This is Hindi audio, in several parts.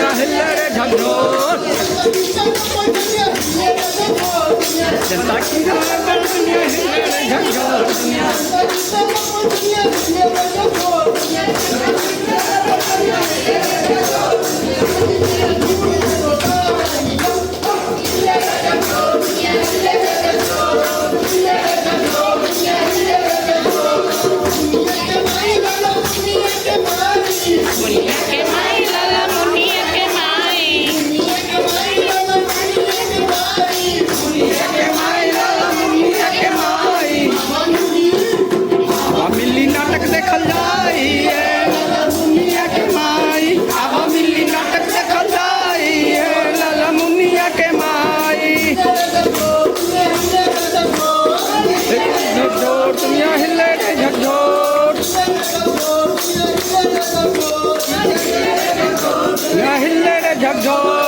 दुनिया हिले रे झकझोर, जनता की पर दुनिया हिले रे झकझोर, दुनिया देखल जाई दुनिया के माई, अब मिली नाटक देखल जाई लाला मुनिया के माई। झकझोर दुनिया हिले रे झकझोर, दुनिया हिले रे झकझोर।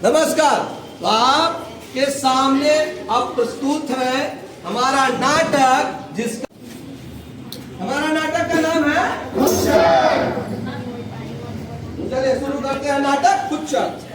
नमस्कार। तो आपके सामने अब प्रस्तुत है हमारा नाटक, हमारा नाटक का नाम है चलिए शुरू करते हैं नाटक खुच्चर।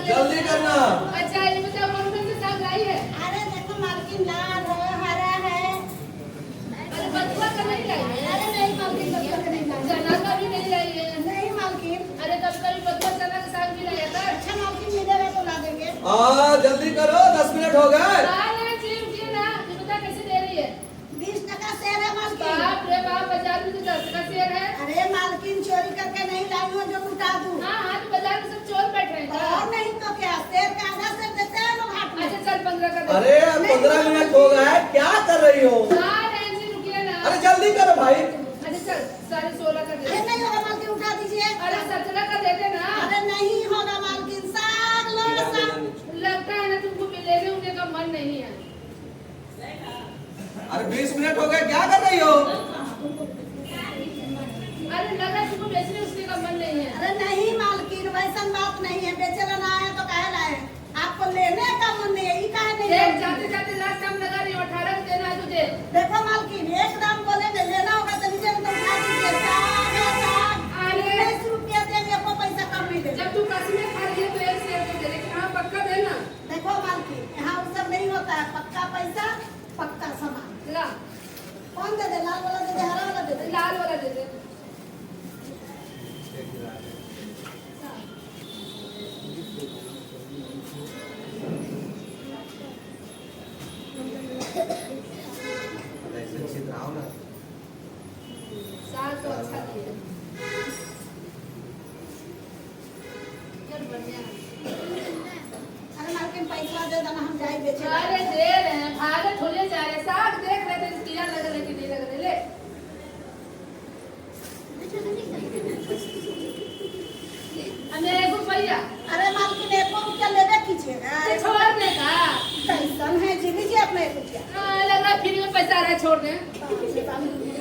जल्दी करना। अच्छा ये बताओ कौन कौन सी साग लाई है? अरे देखो मालकिन लाल है, हरा है। अरे बथुआ का नहीं लाई है? अरे नहीं मालकिन, बथुआ का नहीं लाई। चना का भी नहीं लाई है? नहीं मालकिन। अरे कभी कभी बथुआ चना का साग भी लाया था। अच्छा मालकिन मिलेगा तो ला देंगे। जल्दी करो, 10 मिनट हो गए। रुकिए ना, ये बता कैसे दे रही है? 20 टका शेर है मालकिन। बाप रे बाप, बाजार में तो 10 का शेर है। अरे मालकिन चोरी करके नहीं लाई हो जो लुटा दूं। हाँ हाँ, तो बाजार में सब चोर बैठ रहे हैं। और नहीं तो क्या, शेर का आधा शेर देते हैं लोग हाथ में। अच्छा चल 15 का दे। अरे 15 मिनट हो गए, क्या कर रही हो? हाँ नैन्सी रुकिए ना। अरे जल्दी करो भाई। अच्छा चल 16.5 का अरे दे। नहीं होगा मालकिन, उठा दीजिए। अरे 17 का दे देना। अरे नहीं होगा मालकिन, साग लो साग। लगता है ना तुमको लेने उन्हें का मन नहीं है। अरे 20 मिनट हो गए, क्या कर रही हो? अरे लगा तुमको बेचने उसने का मन नहीं है। अरे नहीं मालकिन, वैसा बात नहीं है। बेचे ना आए तो काहे लाए? आपको लेने का मन नहीं है, ये काहे नहीं देख है? जाते जाते लास्ट टाइम लगा रही हूँ 18 का देना है तुझे। देखो मालकिन, एक दाम बोलेंगे, लेना होगा तो नीचे में तो उठा दीजिए। साग है साग। अरे 20 रुपया देंगे, आपको पैसा कम नहीं देंगे। जब तू कसमें खा रही है तो एक शेर तो दे, लेकिन हाँ पक्का देना। देखो मालकिन, यहाँ वो सब नहीं होता है। पक्का पैसा, पक्का सामान। ला कौन दे दे? लाल वाला दे दे, हरा वाला दे दे? लाल वाला दे दे। साग तो अच्छा दिए। चल बढ़िया। अरे मालकिन पैसा दे देना, हम जाए बेचे। अरे दे रहे हैं, भागे थोड़े जा रहे हैं। साग देख रहे थे कीड़ा लग रहे कि नहीं लग रहे। ले हमें 1 रुपया। अरे मालकिन 1 रुपया लेवे कीजिएगा। अरे छोड़ने का कैसन है जी, लीजिए अपना 1 रुपया। लग रहा फ्री में पैसा आ रहा है, छोड़ दे।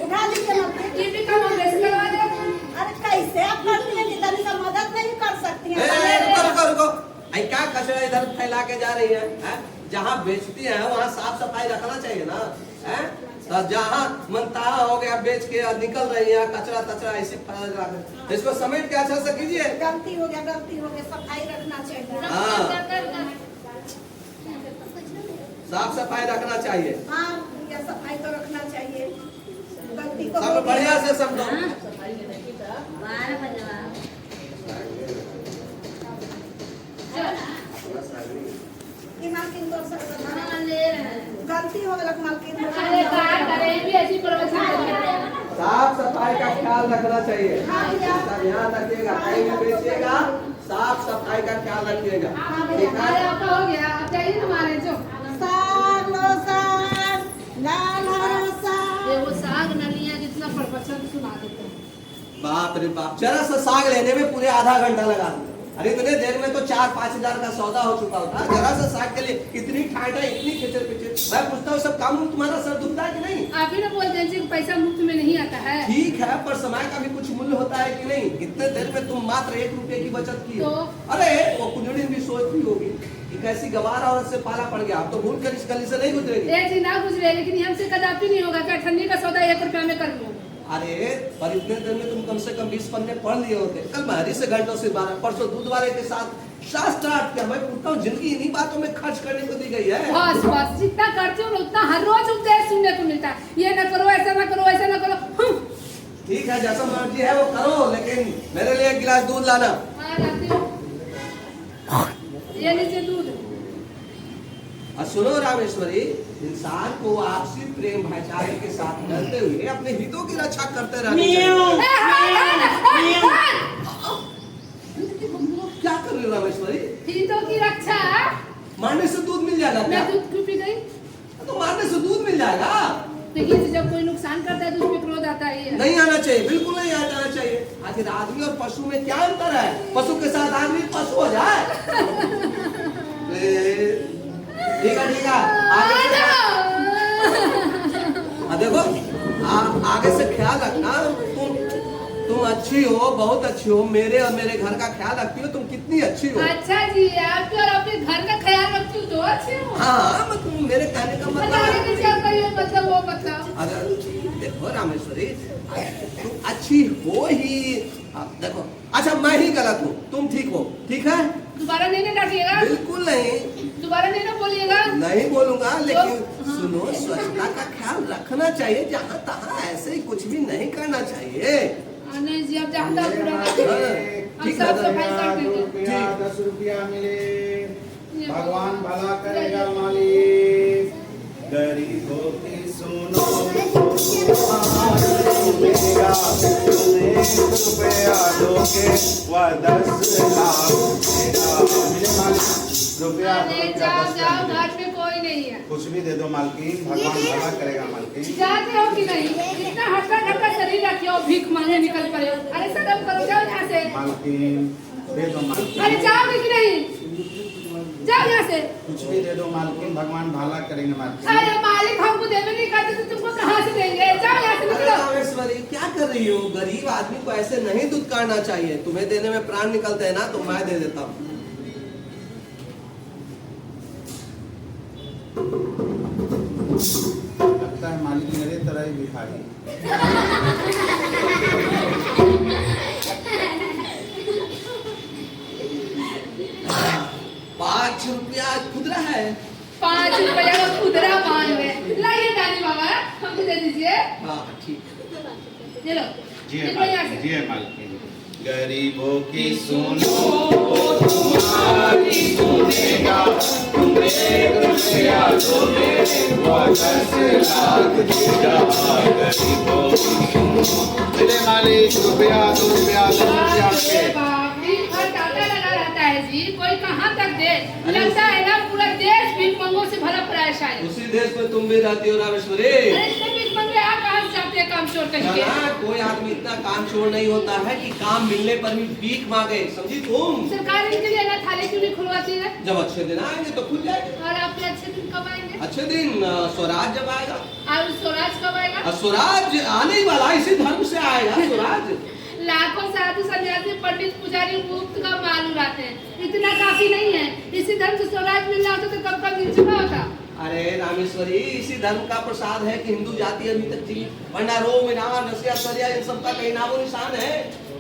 उठा लीजिए मालकिन। टीवी का हम कैसे करवा दे? अरे कैसे आप करती हैं? जितनी का मदद नहीं कर सकती हैं। रुको। आई क्या कचरा इधर फैला के जा रही है, हैं? जहाँ बेचती है वहाँ साफ सफाई रखना चाहिए ना, हैं? तो जहाँ मनताहा हो गया बेच के निकल रही है, कचरा तचरा ऐसे फैला रख, इसको समेट के अच्छा से कीजिए। गलती हो गया, सफाई रखना चाहिए। हाँ। साफ सफाई रखना चाहिए। हाँ भैया सफाई तो रखना चाहिए, गलती को सब बढ़िया से समझो। कि मालकिन को सब हाँ, ले रहे हैं। गलती हो गलत मालकिन अरे क्या करें, भी ऐसी प्रवचन करते हैं। साफ सफाई का ख्याल रखना चाहिए। हाँ भैया। सब ध्यान रखिएगा, कहीं भी बेचिएगा साफ सफाई का ख्याल रखिएगा। हाँ ठीक भैया, अरे है? आपका हो गया, अब जाइए हमारे जो साग लो साग, दाल हरा साग। ये वो साग नलिया जितना प्रवचन सुना देते हैं। बाप रे बाप, जरा सा साग लेने में पूरे आधा घंटा लगा दिया। अरे इतने देर में तो 4-5 हजार का सौदा हो चुका होता। जरा सा साग के लिए इतनी ठाटा, इतनी खिचड़ पिचड़। मैं पूछता हूँ सब काम तुम्हारा सर दुखता है कि नहीं? आप ही ना बोलते हैं कि पैसा मुफ्त में नहीं आता है। ठीक है, पर समय का भी कुछ मूल्य होता है कि नहीं? इतने देर में तुम मात्र 1 रुपए की बचत की। तो? अरे वो कुंजड़ी भी सोचती होगी कि कैसी गवार औरत से पाला पड़ गया, अब तो भूल कर इस गली से नहीं गुजरेगी। ये चीज ना गुजरे, लेकिन हमसे कदापि नहीं होगा कि ठंडी का सौदा 1 रुपया में कर लूं। अरे पर इतने देर में तुम कम से कम 20 पन्ने पढ़ लिए होते। कल महरी से घंटों से 12, परसों दूध वाले के साथ शास्त्र आठ किया। मैं पूछता हूँ, जिंदगी इन्हीं बातों में खर्च करने को दी गई है। बस बस, जितना करते हो उतना हर रोज उपदेश सुनने को मिलता है। ये न करो, ऐसा न करो, ऐसा न करो। ठीक है, जैसा मर्जी है वो करो, लेकिन मेरे लिए 1 गिलास दूध लाना। हाँ, लाती हूँ। ये लीजिए दूध। और सुनो रामेश्वरी, इंसान को आपसी प्रेम भाईचारे के साथ रहते हुए अपने हितों की रक्षा करते रहना चाहिए। क्या कर रही हो रामेश्वरी? हितों की रक्षा। मारने से दूध मिल जाएगा क्या? मैं दूध क्यों पी गई? तो मारने से दूध मिल जाएगा। देखिए, जब कोई नुकसान करता है तो उसमें क्रोध आता है। नहीं आना चाहिए, बिल्कुल नहीं आ जाना चाहिए। आखिर आदमी और पशु में क्या अंतर है? पशु के साथ आदमी पशु हो जाए। ठीक है, ठीक है, देखो आगे से ख्याल रखना। तुम अच्छी हो, बहुत अच्छी हो, मेरे और मेरे घर का ख्याल रखती हो। तुम कितनी अच्छी हो। अच्छा जी, आपके और अपने घर का ख्याल रखती हूँ तो अच्छी हूँ। हाँ, तुम मेरे कहने का मतलब वो मतलब। अरे देखो रामेश्वरी, तुम अच्छी हो ही। देखो, अच्छा मैं ही गलत हूँ, तुम ठीक हो। ठीक है, दोबारा नहीं ना डांटिएगा। बिल्कुल नहीं, दोबारा नहीं ना बोलिएगा। नहीं बोलूंगा, लेकिन सुनो, स्वच्छता का ख्याल रखना चाहिए। जहाँ तहाँ ऐसे ही कुछ भी नहीं करना चाहिए। नहीं जी, अब जहाँ तक पूरा हम ठीक साफ है, सफाई कर देंगे। 10 रुपया मिले, भगवान भला करेगा मालिक। गरीबों की सुनो, मिलेगा तुम 1 रुपया दोगे वह 10 लाख देगा। मिले मालिक, रुपया जाओ जाओ, घर में कोई नहीं है। कुछ भी दे दो मालकिन, भगवान भला करेगा मालकिन। जाते हो कि नहीं? इतना हटका ढक्का शरीर रखिए और भीख मांगे निकल पड़े हो। अरे शर्म करो, जाओ यहाँ से। मालकिन दे दो मालकिन। अरे जाओगे कि नहीं? जाओ यहाँ से। कुछ भी दे दो मालकिन, भगवान भला करेंगे मालकिन। अरे मालिक हमको देवे नहीं करते तो तुमको कहाँ से देंगे? जाओ यहाँ से, अरे निकलो। रामेश्वरी, क्या कर रही हो? गरीब आदमी को ऐसे नहीं दूध काटना चाहिए। तुम्हें देने में प्राण निकलते हैं ना, तो मैं दे देता हूँ। लगता है मालिक मेरे तरह ही भिखारी। 5 रुपया खुदरा है। 5 रुपया का खुदरा पान में लाइए दानी बाबा, हमको दे दीजिए। हाँ ठीक। ये लो, जी निकलो यहाँ से। जी मालकिन। गरीबों की सुनो, तुम्हारी सुनेगा। तुम 1 रुपया दोगे वह 10 लाख देगा। गरीबों की सुनो, मिले मालिक, रुपया 2 रुपया 2 रुपया के। बाप रे, हर डाटा लगा रहता है जी, कोई कहाँ तक दे? लगता है ना पूरा देश भीख मंगों से भरा पड़ा है शायद। उसी देश में तुम भी रहती हो रामेश्वरी। अरे इतने भीख मंगे आप कहाँ से जाते हैं काम छोड़ करके? ना, कोई आदमी इतना काम छोड़ नहीं होता है कि काम मिलने पर भी भीख मांगे, समझी तुम? सरकार इनके लिए ना थाली क्यों नहीं खुलवाती है? जब अच्छे दिन आएंगे तो खुल जाएंगे। और आपके अच्छे दिन कब आएंगे? अच्छे दिन स्वराज जब आएगा। और स्वराज कब आएगा? स्वराज आने ही वाला, इसी धर्म से आएगा स्वराज। लाखों साधु सन्यासी पंडित पुजारी मुफ्त का माल उड़ाते हैं, इतना काफी नहीं है। इसी धर्म से स्वराज मिल रहा होता तो कब कब मिल चुका होता। अरे रामेश्वरी, इसी धर्म का प्रसाद है कि हिंदू जाति अभी तक जी, वरना रोम इनाम नसिया सरिया इन सब का कहीं नामो निशान है।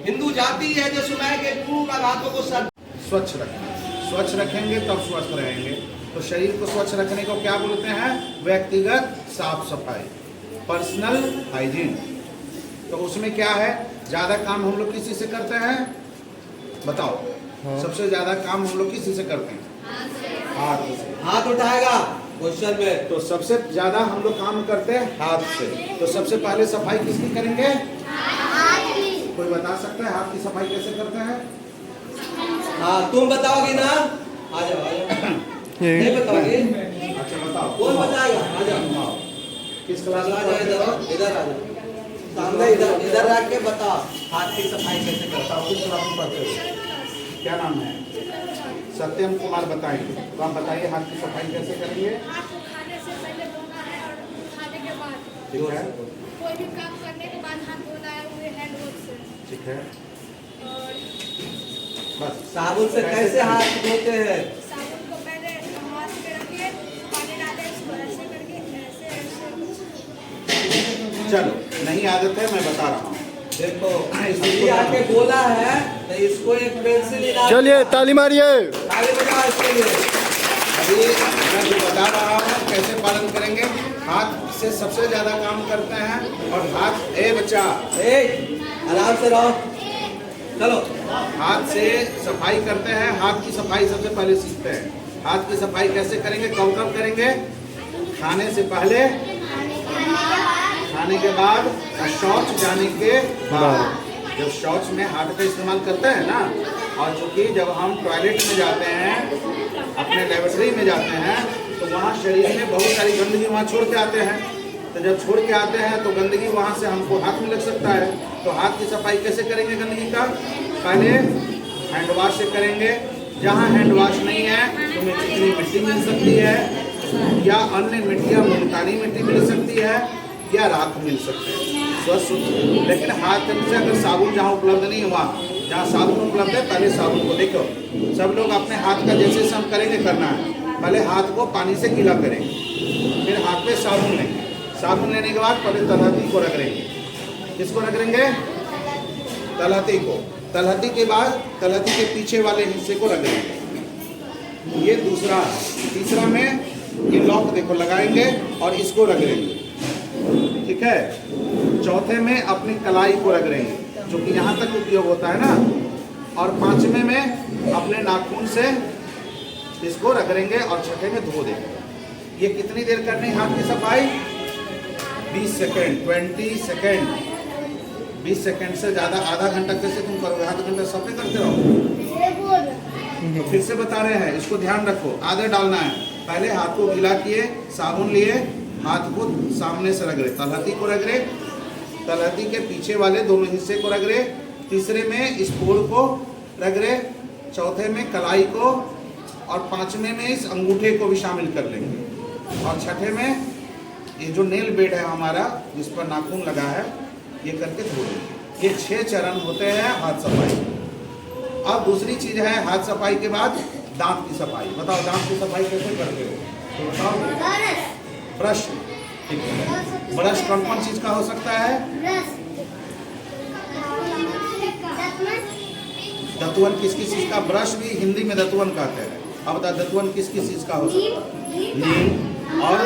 हिंदू जाति है जो सुनाए के पूरा रातों को सर स्वच्छ रखें, स्वच्छ रखेंगे तब स्वस्थ रहेंगे। तो शरीर को स्वच्छ रखने को क्या बोलते हैं? व्यक्तिगत साफ सफाई, पर्सनल हाइजीन। तो उसमें क्या है, ज्यादा काम हम लोग किसी से करते हैं? बताओ। सबसे ज्यादा काम हम लोग किसी से करते हैं? हाथ से। हाथ उठाएगा क्वेश्चन में। तो सबसे ज्यादा हम लोग काम करते हैं हाथ से। तो सबसे पहले सफाई किसकी करेंगे? कोई बता सकता है हाथ की सफाई कैसे करते हैं? हाँ तुम बताओगे ना? आ जाओ आ जाओ। नहीं बताओगे? अच्छा बताओ। कौन बताएगा? आ जाओ। किस क्लास आ जाओ इधर आ जाओ। सामने इधर रख के बताओ हाथ की सफाई कैसे करता हूँ। किस क्लास में पढ़ते हो? क्या नाम है? सत्यम कुमार बताएंगे। तो आप बताइए हाथ की सफाई कैसे करेंगे? हाथ को खाने से पहले धोना है और खाने के बाद ठीक है, कोई भी काम करने के बाद हाथ धोना है वो हैंड वॉश से। ठीक है। और बस साबुन से कैसे हाथ धोते हैं? साबुन को पहले हाथ पे रखिए, पानी डालें, इसको ऐसे करके ऐसे ऐसे। चलो, नहीं आदत है, मैं बता रहा हूँ। देखो ये आके बोला है तो इसको एक पेंसिल ही चलिए ताली मारिए। ताली बजाओ इसके लिए। अभी मैं जो बता रहा हूँ कैसे पालन करेंगे। हाथ से सबसे ज्यादा काम करते हैं और हाथ, ए बच्चा, ए आराम से रहो। चलो हाथ से सफाई करते हैं। हाथ की सफाई सबसे पहले सीखते हैं। हाथ की सफाई कैसे करेंगे? कब कब करेंगे? खाने से पहले, खाने के बाद और शौच जाने के बाद। जब शौच में हाथ का इस्तेमाल करते हैं ना, और चूंकि जब हम टॉयलेट में जाते हैं, अपने लेबोरेटरी में जाते हैं, तो वहाँ शरीर में बहुत सारी गंदगी वहाँ छोड़ के आते हैं। तो जब छोड़ के आते हैं तो गंदगी वहाँ से हमको हाथ में लग सकता है। तो हाथ की सफाई कैसे करेंगे गंदगी का? पहले हैंड वॉश से करेंगे। जहाँ हैंड वॉश नहीं है तो चिकनी मिट्टी मिल सकती है, या अन्य मिट्टियाँ, मुल्तानी मिट्टी मिल सकती है, या राख मिल सकते हैं स्वच्छ। लेकिन हाथ से अगर साबुन जहाँ उपलब्ध नहीं हुआ, जहाँ साबुन उपलब्ध है, पहले साबुन को देखो। सब लोग अपने हाथ का जैसे हम करेंगे करना है। पहले हाथ को पानी से गीला करेंगे, फिर हाथ पे साबुन लेंगे। साबुन लेने के बाद पहले तलहटी को रगड़ेंगे। किसको रगड़ेंगे? तलहटी को। तलहटी के बाद तलहटी के पीछे वाले हिस्से को रगड़ेंगे। ये दूसरा है। तीसरा में ये लॉक देखो लगाएंगे और इसको रगड़ेंगे, ठीक है। चौथे में अपनी कलाई को रगड़ेंगे, जो कि यहाँ तक उपयोग होता है ना। और पांचवें में अपने नाखून से इसको रगड़ेंगे और छठे में धो देंगे। ये कितनी देर करनी है हाथ की सफाई? 20 सेकेंड, 20 सेकेंड। 20 सेकेंड से ज़्यादा आधा घंटा कैसे तुम करोगे? आधा घंटा सफाई करते रहो। तो फिर से बता रहे हैं, इसको ध्यान रखो। आधा डालना है। पहले हाथ को गीला किए, साबुन लिए, हाथ को सामने से रगड़े, तलहटी को रगड़े, तलहटी के पीछे वाले दोनों हिस्से को रगड़े। तीसरे में इस पोर को रगड़े, चौथे में कलाई को, और पांचवें में इस अंगूठे को भी शामिल कर लेंगे। और छठे में ये जो नेल बेड है हमारा, जिस पर नाखून लगा है, ये करके धो लेंगे। ये 6 चरण होते हैं हाथ सफाई। अब दूसरी चीज है हाथ सफाई के बाद दांत की सफाई। बताओ दांत की सफाई कैसे करते हो? तो बताओ। ब्रश, ठीक है। ब्रश कौन कौन चीज का हो सकता है? दतवन किस किस चीज का? ब्रश भी हिंदी में दतवन कहते हैं। अब बता, दतवन किस किस चीज का हो सकता है? नीम और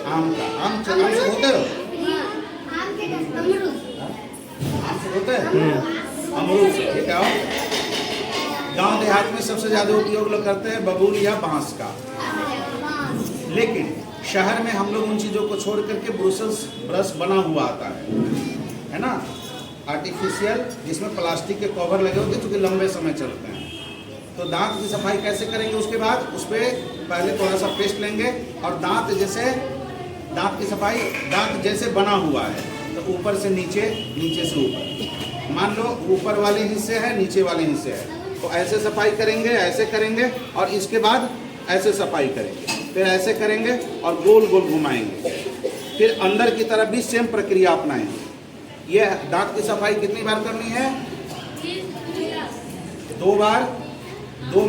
आम का। आम से होते हो? आम से होते हैं? अमरूद से, ठीक है। गांव देहात में सबसे ज्यादा उपयोग लोग करते हैं बबूल या बांस का। लेकिन शहर में हम लोग उन चीजों को छोड़ करके ब्रुसेल्स ब्रश बना हुआ आता है ना, आर्टिफिशियल, जिसमें प्लास्टिक के कवर लगे होते हैं, क्योंकि लंबे समय चलते हैं। तो दांत की सफाई कैसे करेंगे? उसके बाद उस पर पहले थोड़ा सा पेस्ट लेंगे, और दांत जैसे, दांत की सफाई, दांत जैसे बना हुआ है तो ऊपर से नीचे, नीचे से ऊपर। मान लो ऊपर वाले हिस्से है, नीचे वाले हिस्से है, तो ऐसे सफाई करेंगे, ऐसे करेंगे, और इसके बाद ऐसे सफाई करेंगे, फिर ऐसे करेंगे और गोल गोल घुमाएंगे। फिर अंदर की तरफ भी सेम प्रक्रिया अपनाएंगे। ये दांत की सफाई कितनी बार करनी है? 2 बार। 2,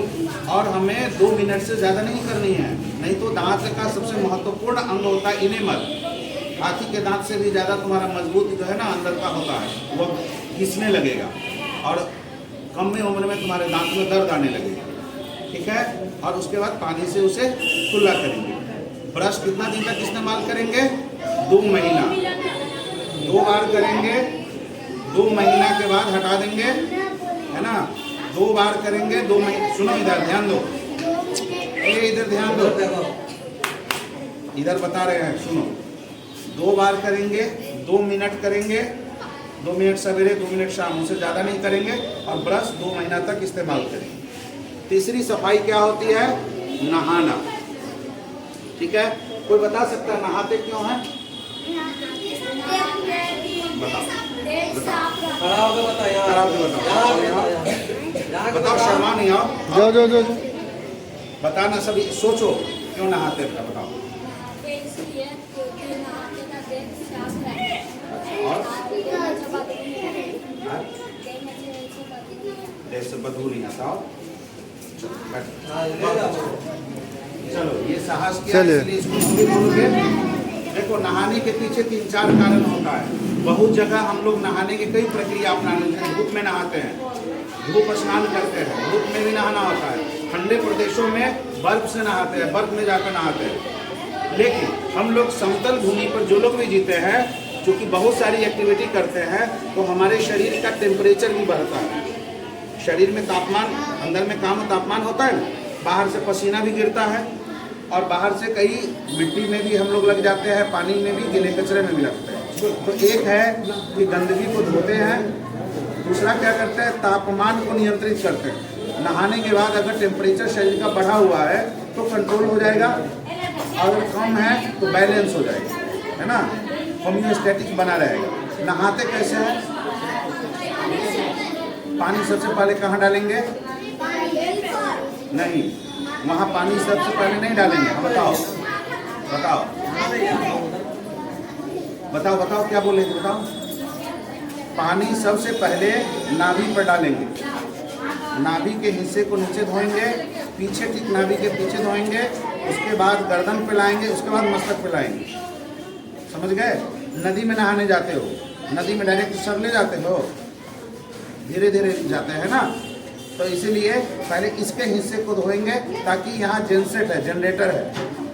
और हमें 2 मिनट से ज़्यादा नहीं करनी है, नहीं तो दांत का सबसे महत्वपूर्ण अंग होता है इनेमल। हाथी के दांत से भी ज़्यादा तुम्हारा मजबूत जो है ना अंदर का होता है, वो घिसने लगेगा, और कम में उम्र में तुम्हारे दांत में दर्द आने लगेगा, ठीक है। और उसके बाद पानी से उसे कुल्ला करेंगे। ब्रश कितना दिन तक इस्तेमाल करेंगे? 2 महीना। 2 बार करेंगे, 2 महीना के बाद हटा देंगे, है ना। 2 बार करेंगे, 2 महीने। सुनो इधर ध्यान दो, इधर ध्यान दो, इधर बता रहे हैं, सुनो। 2 बार करेंगे, 2 मिनट करेंगे, 2 मिनट सवेरे, 2 मिनट शाम, उससे ज़्यादा नहीं करेंगे। और ब्रश 2 महीना तक इस्तेमाल करेंगे। तीसरी सफाई क्या होती है? नहाना। ठीक है, कोई बता सकता है नहाते क्यों हैं? बताओ, खड़ा होकर बताओ यार। खड़ा होकर बताओ। यहाँ बताओ, शर्मा नहीं आओ, जो जो जो जो बताना सभी, सोचो क्यों नहाते हैं, बताओ। और जैसे बदबू नहीं आता हो। चलो, बैठो। चलो, ये साहस किया, चलिए। इसलिए इसको भी बोलोगे। देखो, नहाने के पीछे 3-4 कारण होता है। बहुत जगह हम लोग नहाने की कई प्रक्रिया अपनाते हैं। धूप में नहाते हैं, धूप स्नान करते हैं, धूप में भी नहाना होता है। ठंडे प्रदेशों में बर्फ से नहाते हैं, बर्फ में जाकर नहाते हैं। लेकिन हम लोग समतल भूमि पर जो लोग भी जीते हैं, चूँकि बहुत सारी एक्टिविटी करते हैं, तो हमारे शरीर का टेम्परेचर भी बढ़ता है। शरीर में तापमान, अंदर में काम तापमान होता है ना, बाहर से पसीना भी गिरता है, और बाहर से कई मिट्टी में भी हम लोग लग जाते हैं, पानी में भी, गीले कचरे में भी लगते हैं। तो एक है कि गंदगी को धोते हैं, दूसरा क्या करते हैं, तापमान को नियंत्रित करते हैं। नहाने के बाद अगर टेम्परेचर शरीर का बढ़ा हुआ है तो कंट्रोल हो जाएगा, अगर कम है तो बैलेंस हो जाएगा, है ना, होम्योस्टैटिक बना रहेगा। नहाते कैसे हैं? पानी सबसे पहले कहाँ डालेंगे? नहीं, वहाँ पानी सबसे पहले नहीं डालेंगे। हाँ, बताओ बताओ बताओ बताओ, क्या बोलेंगे, बताओ। पानी सबसे पहले नाभि पर डालेंगे, नाभि के हिस्से को नीचे धोएंगे, पीछे ठीक नाभि के पीछे धोएंगे, उसके बाद गर्दन पे लाएंगे, उसके बाद मस्तक पे लाएंगे। समझ गए? नदी में नहाने जाते हो, नदी में डायरेक्ट सर ले जाते हो, धीरे धीरे जाते हैं ना, तो इसीलिए पहले इसके हिस्से को धोएंगे, ताकि यहाँ जेनसेट है, जनरेटर है,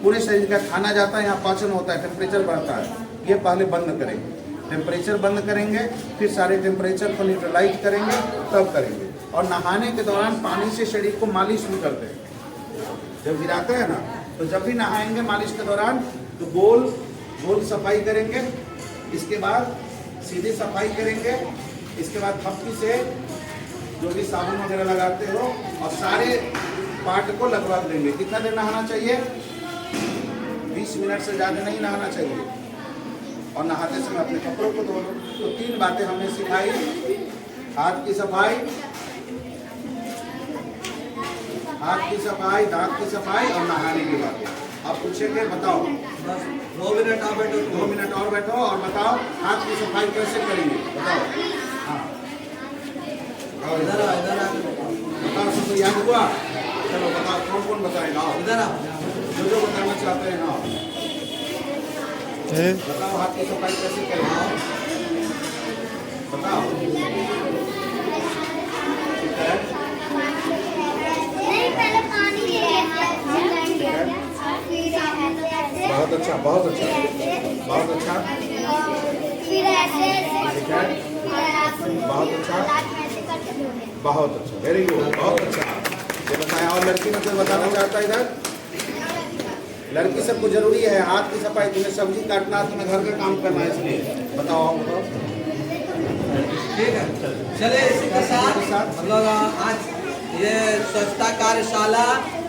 पूरे शरीर का खाना जाता है, यहाँ पाचन होता है, टेम्परेचर बढ़ता है। ये पहले बंद करेंगे, टेम्परेचर बंद करेंगे, फिर सारे टेम्परेचर को न्यूट्रलाइज करेंगे, तब करेंगे। और नहाने के दौरान पानी से शरीर को मालिश भी करते हैं। जब गिराते हैं ना, तो जब भी नहाएंगे मालिश के दौरान, तो गोल गोल सफाई करेंगे, इसके बाद सीधी सफाई करेंगे, इसके बाद थप्पी से जो भी साबुन वगैरह लगाते हो, और सारे पार्ट को लगवा देंगे। कितना देर नहाना चाहिए? 20 मिनट से ज़्यादा नहीं नहाना चाहिए। और नहाते समय अपने कपड़ों को धो लो। तो 3 बातें हमने सिखाई, हाथ की सफाई, दांत की सफाई और नहाने की बातें। आप पूछेंगे, बताओ। 2 मिनट आप बैठो, 2 मिनट और बैठो और बताओ हाथ की सफाई कैसे करेंगे, बताओ। हाँ, और इधर आ, इधर आ, बताओ, सबको याद हुआ? चलो बताओ, कौन कौन बताएगा? आओ, इधर आ। जो बताना चाहते हैं ना, बताओ हाथ की सफाई कैसे करेंगे, बताओ। ठीक है, बहुत अच्छा, बहुत अच्छा, बहुत अच्छा, ठीक है, बहुत अच्छा, बहुत अच्छा, वेरी गुड, बहुत अच्छा। ये बताया। और लड़की में कोई बताना चाहता है इधर? लड़की सबको जरूरी है हाथ की सफाई। तुम्हें सब्जी काटना, तुम्हें घर का काम करना है, इसलिए बताओ। ठीक है, चले इसी के साथ हम लोग आज ये स्वच्छता कार्यशाला,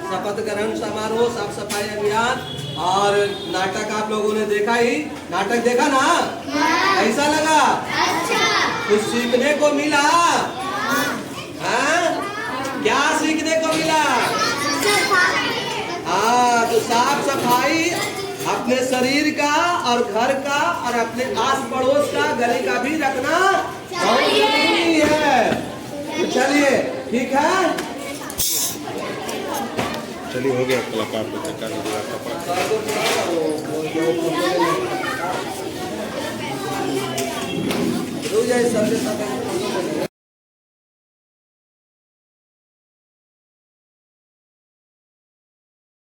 शपथ ग्रहण समारोह, साफ सफाई अभियान और नाटक आप लोगों ने देखा ही। नाटक देखा ना? कैसा लगा? कुछ सीखने को मिला? हाँ, क्या सीखने को मिला? हाँ, तो साफ सफाई अपने शरीर का और घर का और अपने आस पड़ोस का, गली का भी रखना बहुत जरूरी है। तो चलिए, ठीक है, चलिए, हो गया कलाकार को चक्कर रुक जाइए, सर के साथ